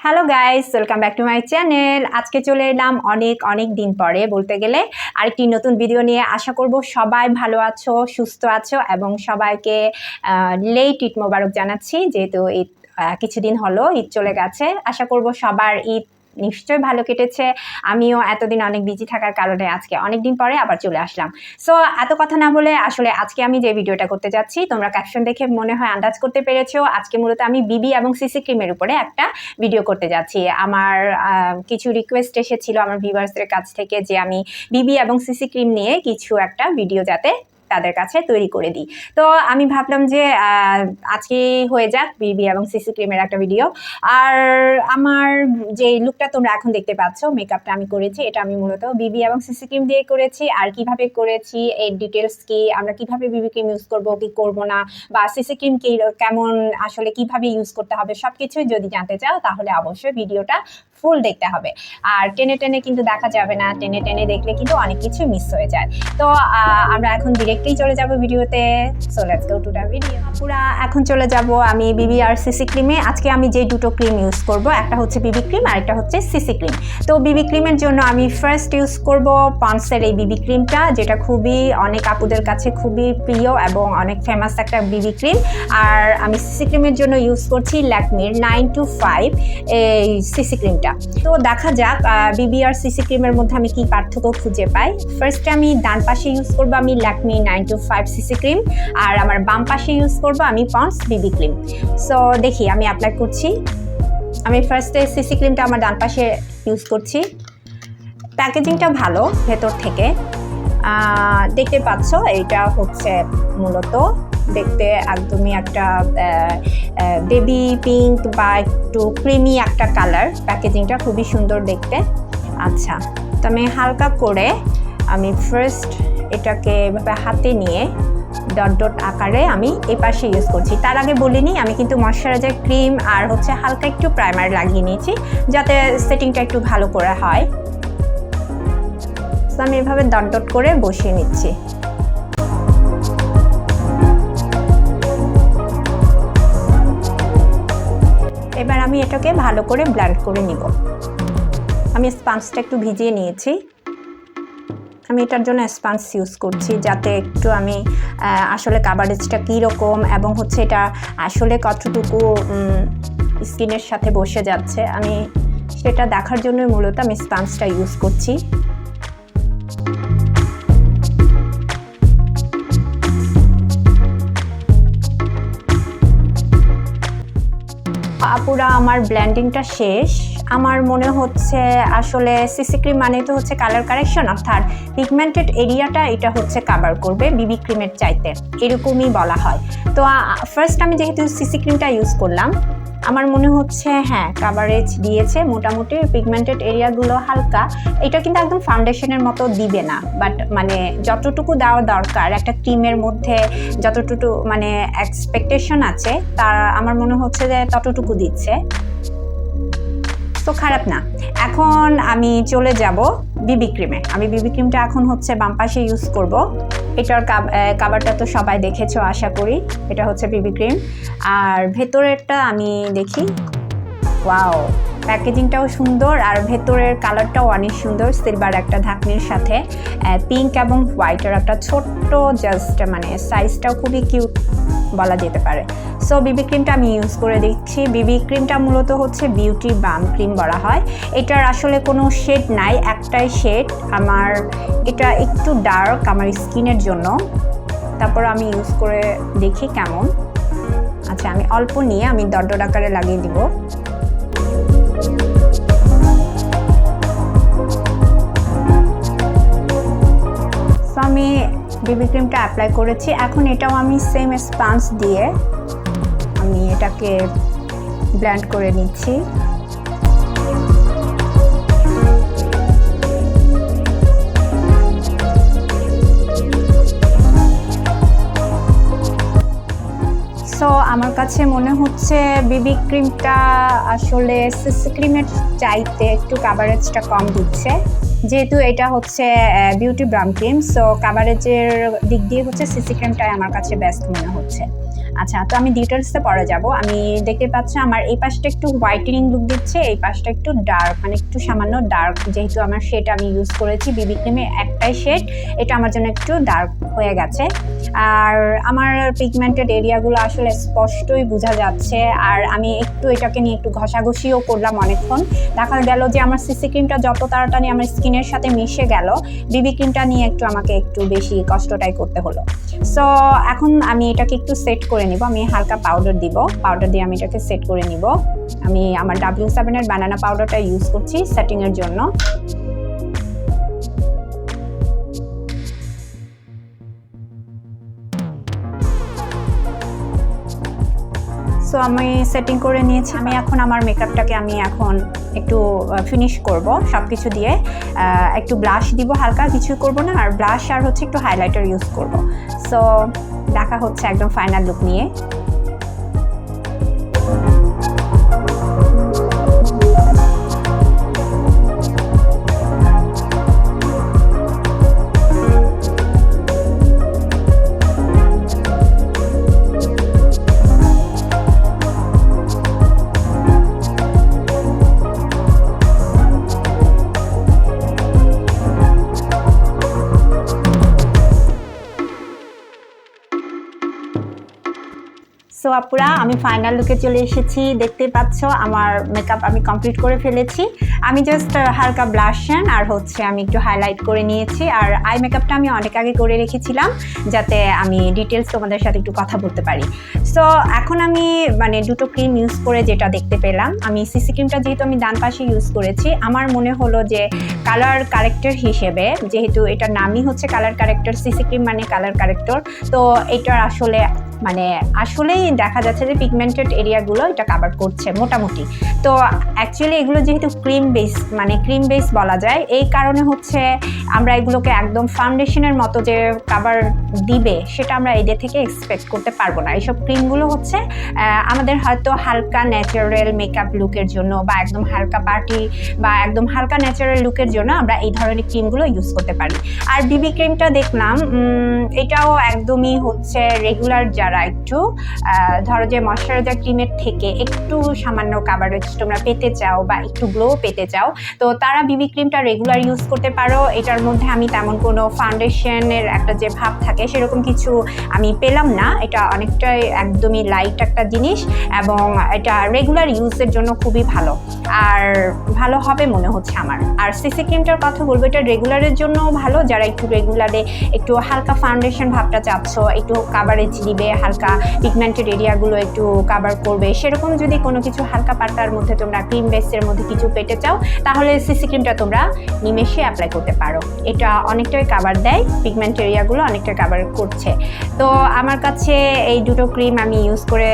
Hello guys, welcome back to my channel. আজকে চলে এলাম অনেক দিন পরে বলতে গেলে আরেকটি নতুন ভিডিও নিয়ে। আশা করব সবাই ভালো আছো, সুস্থ আছো এবং সবাইকে লেট ঈদ মোবারক জানাচ্ছি। যেহেতু ঈদ কিছুদিন হলো ঈদ চলে গেছে, আশা করব সবার ঈদ নিশ্চয়ই ভালো কেটেছে। আমিও এতদিন অনেক বিজি থাকার কারণে আজকে অনেকদিন পরে আবার চলে আসলাম। সো এত কথা না বলে আসলে আজকে আমি যে ভিডিওটা করতে যাচ্ছি, তোমরা ক্যাপশন দেখে মনে হয় আন্দাজ করতে পেরেছো। আজকে মূলত আমি বিবি এবং সিসি ক্রিমের উপরে একটা ভিডিও করতে যাচ্ছি। আমার কিছু রিকোয়েস্ট এসেছিল আমার ভিউয়ার্সদের কাছ থেকে যে আমি বিবি এবং সিসি ক্রিম নিয়ে কিছু একটা ভিডিও যাতে তাদের কাছে তৈরি করে দিই। তো আমি ভাবলাম যে আজকে হয়ে যাক বিবি এবং সিসি ক্রিমের একটা ভিডিও। আর আমার যে লুকটা তোমরা এখন দেখতে পাচ্ছ, মেকআপটা আমি করেছি, এটা আমি মূলত বিবি এবং সিসি ক্রিম দিয়ে করেছি। আর কিভাবে করেছি এর ডিটেলস কি, আমরা কিভাবে বিবি ক্রিম ইউজ করবো কি করবো না, বা সিসি ক্রিম কি কেমন আসলে কিভাবে ইউজ করতে হবে, সব কিছুই যদি জানতে চাও তাহলে অবশ্যই ভিডিওটা ফুল দেখতে হবে। আর টেনে টেনে কিন্তু দেখা যাবে না, টেনে টেনে দেখলে কিন্তু অনেক কিছু মিস হয়ে যায়। তো আমরা এখন ডিরেক্টলি চলে যাব ভিডিওতে। So let's go to the video. পুরা এখন চলে যাব আমি বিবি আর সিসি ক্রিমে। আজকে আমি যে দুটো ক্রিম ইউজ করব, একটা হচ্ছে বিবি ক্রিম আর একটা হচ্ছে সিসি ক্রিম। তো বিবি ক্রিমের জন্য আমি ফার্স্ট ইউজ করব পন্ডসের এই বিবি ক্রিমটা, যেটা খুবই অনেক আপুদের কাছে খুবই প্রিয় এবং অনেক ফেমাস একটা বিবি ক্রিম। আর আমি সিসি ক্রিমের জন্য ইউজ করছি ল্যাকমির 925 এই সিসি ক্রিমটা। তো দেখা যাক বিবি আর সিসি ক্রিমের মধ্যে আমি কি পার্থক্য খুঁজে পাই। ফার্স্টে আমি ডান পাশে ইউজ করবো আমি ল্যাকমি 925 সিসি ক্রিম, আর আমার বাম পাশে ইউজ করবো আমি পন্ডস বিবি ক্রিম। সো দেখি আমি অ্যাপ্লাই করছি। আমি ফার্স্টে সিসি ক্রিমটা আমার ডান পাশে ইউজ করছি। প্যাকেজিংটা ভালো ভেতর থেকে দেখতে পাচ্ছ। এটা হচ্ছে মূলত দেখতে একদমই একটা বেবি পিঙ্ক বা একটু ক্রিমি একটা কালার। প্যাকেজিংটা খুবই সুন্দর দেখতে। আচ্ছা, তো আমি হালকা করে আমি ফার্স্ট এটাকে এভাবে হাতে নিয়ে ডট ডট আকারে আমি এই পাশে ইউজ করছি। তার আগে বলিনি, আমি কিন্তু ময়শ্চারাইজার ক্রিম আর হচ্ছে হালকা একটু প্রাইমার লাগিয়ে নিয়েছি যাতে সেটিংটা একটু ভালো করে হয়। তো আমি এভাবে ডট ডট করে বসিয়ে নিচ্ছি। এবার আমি এটাকে ভালো করে ব্লেন্ড করে নিব। আমি স্পঞ্জটা একটু ভিজিয়ে নিয়েছি। আমি এটার জন্য স্পঞ্জ ইউজ করছি যাতে একটু আমি আসলে কাভারেজটা কীরকম এবং হচ্ছে এটা আসলে কতটুকু স্কিনের সাথে বসে যাচ্ছে আমি সেটা দেখার জন্য মূলত আমি স্পঞ্জটা ইউজ করছি। পুরা আমার ব্লেন্ডিংটা শেষ। আমার মনে হচ্ছে আসলে সিসি ক্রিম মানে তো হচ্ছে কালার কারেকশন, অর্থাৎ পিগমেন্টেড এরিয়াটা এটা হচ্ছে কাভার করবে বিবি ক্রিমের চাইতে, এরকমই বলা হয়। তো ফার্স্ট আমি যেহেতু সিসি ক্রিমটা ইউজ করলাম, আমার মনে হচ্ছে হ্যাঁ কাভারেজ দিয়েছে মোটামুটি। পিগমেন্টেড এরিয়াগুলো হালকা, এটা কিন্তু একদম ফাউন্ডেশনের মতো দিবে না, বাট মানে যতটুকু দেওয়া দরকার একটা ক্রিমের মধ্যে, যতটুকু মানে এক্সপেকটেশন আছে তার আমার মনে হচ্ছে যে ততটুকু দিচ্ছে। তো খারাপ না। এখন আমি চলে যাব বিবি ক্রিমে। আমি বিবি ক্রিমটা এখন হচ্ছে বাম পাশে ইউজ করব। এটার কাভারটা তো সবাই দেখেছো আশা করি। এটা হচ্ছে বিবি ক্রিম। আর ভেতরেরটা আমি দেখি। ওয়াও, প্যাকেজিংটাও সুন্দর আর ভেতরের কালারটাও অনেক সুন্দর। সিলভার একটা ঢাকনির সাথে পিঙ্ক এবং হোয়াইটের একটা ছোট্ট জাস্ট মানে সাইজটাও খুবই কিউট বলা যেতে পারে। সো বিবি ক্রিমটা আমি ইউজ করে দিচ্ছি। বিবি ক্রিমটা মূলত হচ্ছে বিউটি বাম ক্রিম বলা হয়। এটার আসলে কোনো শেড নাই, একটাই শেড। আমার এটা একটু ডার্ক আমার স্কিনের জন্য। তারপর আমি ইউজ করে দেখি কেমন। আচ্ছা, আমি অল্প নিয়ে আমি ডট ডট আকারে লাগিয়ে দিব। আমি বিবি ক্রিমটা অ্যাপ্লাই করেছি। এখন এটাও আমি সেম স্পঞ্জ দিয়ে আমি এটাকে ব্লেন্ড করে নিচ্ছি। সো আমার কাছে মনে হচ্ছে বিবি ক্রিমটা আসলে সিসি ক্রিমের চাইতে একটু কাভারেজটা কম দিচ্ছে, যেহেতু এটা হচ্ছে বিউটি ব্রাম ক্রিম। সো কাভারেজের দিক দিয়ে হচ্ছে সিসি ক্রিমটাই আমার কাছে বেস্ট মনে হচ্ছে। আচ্ছা, তো আমি ডিটেলসে পরে যাব। আমি দেখতে পাচ্ছি আমার এই পাশটা একটু হোয়াইটেনিং লুক দিচ্ছে, এই পাশটা একটু ডার্ক, মানে একটু সামান্য ডার্ক, যেহেতু আমার শেড আমি ইউজ করেছি বিবি ক্রিমে একটাই শেড, এটা আমার জন্য একটু ডার্ক হয়ে গেছে। আর আমার পিগমেন্টেড এরিয়াগুলো আসলে স্পষ্টই বোঝা যাচ্ছে। আর আমি একটু এটাকে নিয়ে একটু ঘষাঘষিও করলাম অনেকক্ষণ। দেখা গেল যে আমার সিসি ক্রিমটা যত তাড়াতাড়ি আমার স্কিনের সাথে মিশে গেল, বিবি ক্রিমটা নিয়ে আমাকে একটু বেশি কষ্টটাই করতে হলো। সো এখন আমি এটাকে একটু সেট করে নিব। আমি হালকা পাউডার দিব, পাউডার দিয়ে আমি এটাকে সেট করে নিব। আমি আমার W7 এর বানানা পাউডারটা ইউজ করছি সেটিং এর জন্য। সো আমি সেটিং করে নিয়েছি। আমি এখন আমার মেকআপটাকে আমি এখন একটু ফিনিশ করব সব কিছু দিয়ে। একটু ব্লাশ দিব, হালকা কিছু করব না, আর ব্লাশ আর হচ্ছে একটু হাইলাইটার ইউজ করব। সো দেখা হচ্ছে একদম ফাইনাল লুক নিয়ে। সো আপুরা, আমি ফাইনাল লুকে চলে এসেছি। দেখতে পাচ্ছ আমার মেকআপ আমি কমপ্লিট করে ফেলেছি। আমি জাস্ট হালকা ব্লাশন আর হচ্ছে আমি একটু হাইলাইট করে নিয়েছি। আর আই মেকআপটা আমি অনেক আগে করে রেখেছিলাম যাতে আমি ডিটেলস তোমাদের সাথে একটু কথা বলতে পারি। সো এখন আমি মানে দুটো ক্রিম ইউজ করে যেটা দেখতে পেলাম, আমি সিসি ক্রিমটা যেহেতু আমি ডান পাশে ইউজ করেছি, আমার মনে হলো যে কালার কারেক্টর হিসেবে, যেহেতু এটার নামই হচ্ছে কালার কারেক্টর, সিসি ক্রিম মানে কালার কারেক্টর, তো এটার আসলে মানে আসলেই দেখা যাচ্ছে যে পিগমেন্টেড এরিয়াগুলো এটা কাভার করছে মোটামুটি। তো অ্যাকচুয়ালি এগুলো যেহেতু ক্রিম বেস, মানে ক্রিম বেস বলা যায়, এই কারণে হচ্ছে আমরা এগুলোকে একদম ফাউন্ডেশনের মতো যে কাভার দিবে সেটা আমরা এদের থেকে এক্সপেক্ট করতে পারবো না। এইসব ক্রিমগুলো হচ্ছে আমাদের হয়তো হালকা ন্যাচারাল মেকআপ লুকের জন্য বা একদম হালকা পার্টি বা একদম হালকা ন্যাচারাল লুকের জন্য আমরা এই ধরনের ক্রিমগুলো ইউজ করতে পারি। আর বিবি ক্রিমটা দেখলাম এটাও একদমই হচ্ছে রেগুলার যারা একটু ধরো যে ময়শ্চারাইজার ক্রিমের থেকে একটু সামান্য কাভারেজ তোমরা পেতে চাও বা একটু গ্লো পেতে চাও, তো তারা বিবি ক্রিমটা রেগুলার ইউজ করতে পারো। এটার মধ্যে আমি তেমন কোনো ফাউন্ডেশনের একটা যে ভাব থাকে সেরকম কিছু আমি পেলাম না। এটা অনেকটাই একদমই লাইট একটা জিনিস এবং এটা রেগুলার ইউজের জন্য খুবই ভালো আর ভালো হবে মনে হচ্ছে আমার। আর সিসি ক্রিমটার কথা বলবো, এটা রেগুলারের জন্য ভালো, যারা একটু রেগুলারে একটু হালকা ফাউন্ডেশন ভাবটা চাচ্ছ, একটু কাভারেজ দিবে, হালকা পিগমেন্টেড এরিয়াগুলো একটু কাভার করবে, সেরকম যদি কোনো কিছু হালকা পাতার মধ্যে তোমরা ক্রিম বেসের মধ্যে কিছু পেতে চাও, তাহলে সিসি ক্রিমটা তোমরা নিমেষে অ্যাপ্লাই করতে পারো। এটা অনেকটাই কাভার দেয়, পিগমেন্ট এরিয়াগুলো অনেকটা কাভার করছে। তো আমার কাছে এই দুটো ক্রিম আমি ইউজ করে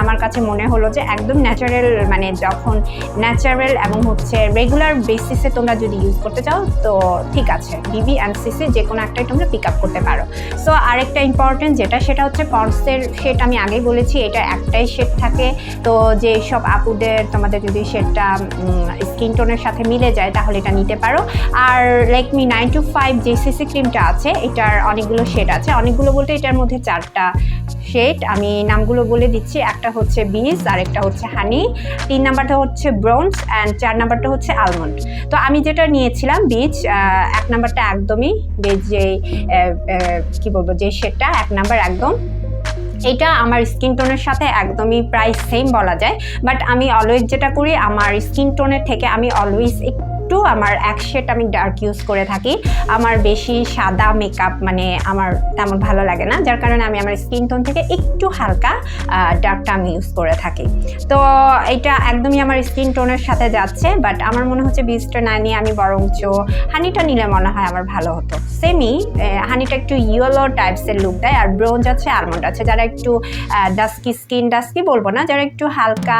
আমার কাছে মনে হলো যে একদম ন্যাচারাল, মানে যখন ন্যাচারাল এবং হচ্ছে রেগুলার বেসিসে তোমরা যদি ইউজ করতে চাও তো ঠিক আছে, বিবি অ্যান্ড সিসি যে কোনো একটাই তোমরা পিক আপ করতে পারো। সো আরেকটা ইম্পর্টেন্ট যেটা, সেটা হচ্ছে পন্ডসের শেড। আমি আগেই বলেছি এটা একটাই শেড থাকে, তো যে সব আপুদের তোমাদের যদি শেডটা স্কিন টোনের সাথে মিলে যায় তাহলে এটা নিতে পারো। আর ল্যাকমি 925 যে সিসি ক্রিমটা আছে এটার অনেকগুলো শেড আছে, অনেকগুলো বলতে এটার মধ্যে 4টা শেড। আমি নামগুলো বলে দিচ্ছি, একটা হচ্ছে বিজ, আরেকটা হচ্ছে হানি, 3 নাম্বারটা হচ্ছে ব্রোঞ্জ অ্যান্ড 4 নাম্বারটা হচ্ছে আলমন্ড। তো আমি যেটা নিয়েছিলাম বিজ, 1 নাম্বারটা একদমই বেজ, যে কি বলবো যে শেডটা 1 নাম্বার একদম, এটা আমার স্কিন টোনের সাথে একদমই প্রায় সেম বলা যায়। বাট আমি অলওয়েজ যেটা করি, আমার স্কিন টোনের থেকে আমি অলওয়েজ একটু আমার এক শেড আমি ডার্ক ইউজ করে থাকি। আমার বেশি সাদা মেকআপ মানে আমার তেমন ভালো লাগে না, যার কারণে আমি আমার স্কিন টোন থেকে একটু হালকা ডার্কটা আমি ইউজ করে থাকি। তো এটা একদমই আমার স্কিন টোনের সাথে যাচ্ছে। বাট আমার মনে হচ্ছে বীজটা না নিয়ে আমি বরঞ্চ হানিটা নিলে মনে হয় আমার ভালো হতো। সেমি হানিটা একটু ইয়েলো টাইপসের লুক দেয়, আর ব্রোঞ্জ আছে, আলমন্ড আছে। যারা একটু ডাস্কি স্কিন, ডাস্কি বলবো না, যারা একটু হালকা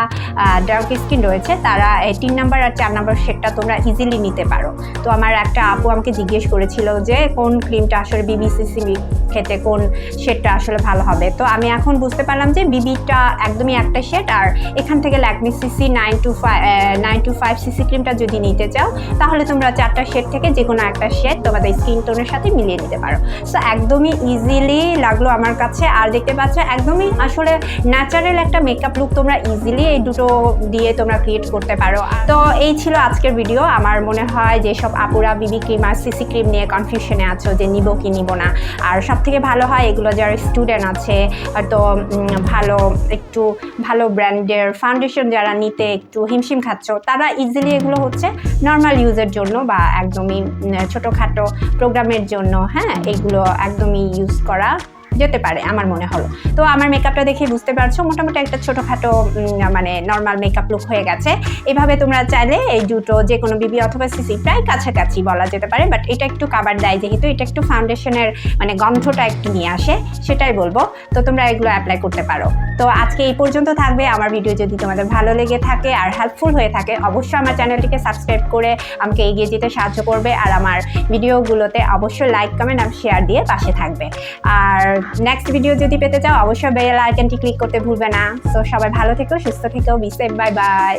ডার্ক স্কিন রয়েছে তারা 3 নাম্বার আর 4 নাম্বার শেডটা তোমরা ইজিলি নিতে পারো। তো আমার একটা আপু আমাকে জিজ্ঞেস করেছিল যে কোন ক্রিমটা আসলে বিবিসিসি খেতে কোন শেডটা আসলে ভালো হবে। তো আমি এখন বুঝতে পারলাম যে বিবিটা একদমই একটা শেড, আর এখান থেকে ল্যাকমি সিসি 925 সিসি ক্রিমটা যদি নিতে চাও তাহলে তোমরা 4টা শেড থেকে যে কোনো একটা শেড তোমাদের স্কিন টোনের সাথে মিলিয়ে নিতে পারো। সো একদমই ইজিলি লাগলো আমার কাছে। আর দেখতে পাচ্ছ একদমই আসলে ন্যাচারাল একটা মেকআপ লুক তোমরা ইজিলি এই দুটো দিয়ে তোমরা ক্রিয়েট করতে পারো। তো এই ছিল আজকের ভিডিও। আমার মনে হয় যে সব আপুরা বিবি ক্রিম আর সিসি ক্রিম নিয়ে কনফিউশনে আছো যে নিব কি নিব না। আর সব থেকে ভালো হয় এগুলো যারা স্টুডেন্ট আছে হয়তো একটু ভালো ব্র্যান্ডের ফাউন্ডেশন যারা নিতে একটু হিমশিম খাচ্ছ, তারা ইজিলি এগুলো হচ্ছে নর্মাল ইউজের জন্য বা একদমই ছোটোখাটো প্রোগ্রামের জন্য, হ্যাঁ, এগুলো একদমই ইউজ করা যেতে পারে আমার মনে হলো। তো আমার মেকআপটা দেখে বুঝতে পারছো মোটামুটি একটা ছোটোখাটো মানে নর্মাল মেকআপ লুক হয়ে গেছে। এভাবে তোমরা চাইলে এই দুটো যে কোনো বিবি অথবা সিসি প্রায় কাছাকাছি বলা যেতে পারে, বাট এটা একটু কাভার দেয় যেহেতু এটা একটু ফাউন্ডেশনের মানে গন্ধটা একটু নিয়ে আসে, সেটাই বলবো। তো তোমরা এগুলো অ্যাপ্লাই করতে পারো। তো আজকে এই পর্যন্ত থাকবে। আমার ভিডিও যদি তোমাদের ভালো লেগে থাকে আর হেল্পফুল হয়ে থাকে অবশ্যই আমার চ্যানেলটিকে সাবস্ক্রাইব করে আমাকে এগিয়ে যেতে সাহায্য করবে, আর আমার ভিডিওগুলোতে অবশ্যই লাইক কমেন্ট আর শেয়ার দিয়ে পাশে থাকবে। আর নেক্সট ভিডিও যদি পেতে চাও অবশ্যই বেল আইকনটি ক্লিক করতে ভুলবে না। তো সবাই ভালো থেকো, সুস্থ থেকো, বি সেফ, বাই বাই।